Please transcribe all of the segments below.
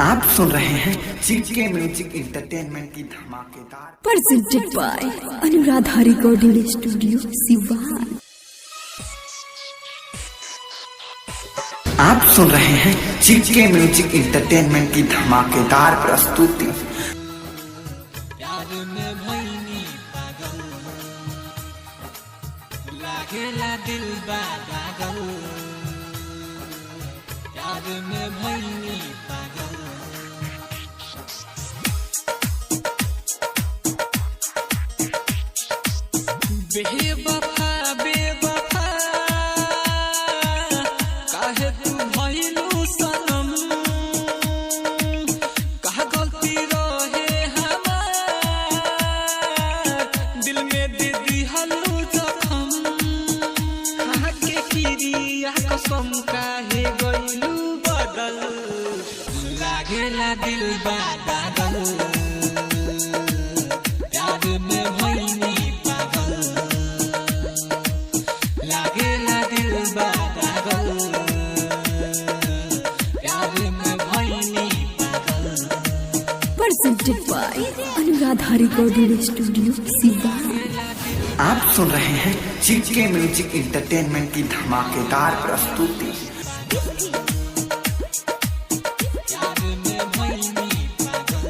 आप सुन रहे हैं जीके म्यूजिक एंटरटेनमेंट की धमाकेदार presented by Anuradha recording studio Siwan. आप सुन रहे हैं जीके म्यूजिक एंटरटेनमेंट की धमाकेदार प्रस्तुति। प्यार में भइनी पागल, लागेला दिल पागल। प्यार में भइनी पागल, बेवफा बेवफा काहे तू भइलू सनम। कहा गलती रहे हमार, दिल में दे दिहलू जखम। कहा के किरिया कसम काहे गइलू बदल, लागेला दिल पागल। प्यार में भइनी पागल, लागेला दिल पागल। प्यार में भइनी पागल, presented by Anuradha recording studio Siwan. आप सुन रहे हैं जीके म्यूजिक एंटरटेनमेंट की धमाकेदार प्रस्तुति। प्यार में भइनी पागल,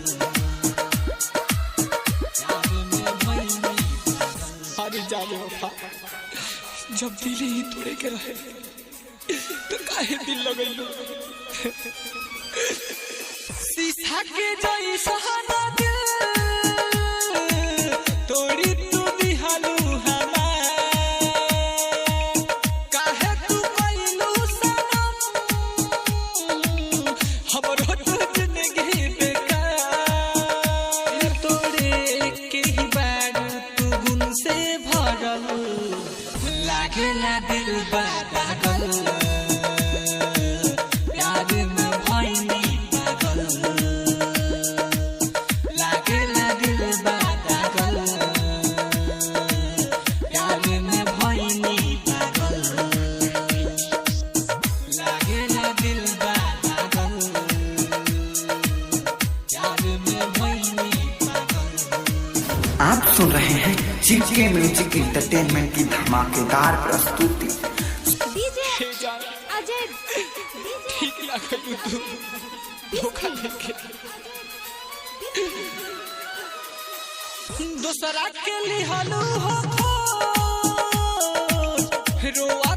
प्यार में भइनी पागल। अरे जाने वफा, जब दिल ही तोड़े के रहे तो काहे दिल लगैलू। शीशा के जैसा ना दिल तोड़ी तू दिहलू हमार। काहे तू कइलू सनम, हमरो तो जिंदगी बेकार। तोड़े के ही बारू तू गुण से भरल, लागेला दिल पागल। प्यार में भइनी पागल, लागेला दिल पागल। प्यार में भइनी पागल, लागेला दिल पागल। प्यार में भइनी पागल। आप सुन रहे हैं जीके म्यूजिक एंटरटेनमेंट की धमाकेदार प्रस्तुति। अजय ठीक लागलू तू धोखा देके, दोसरा के लिहलू हो खोज। रोआ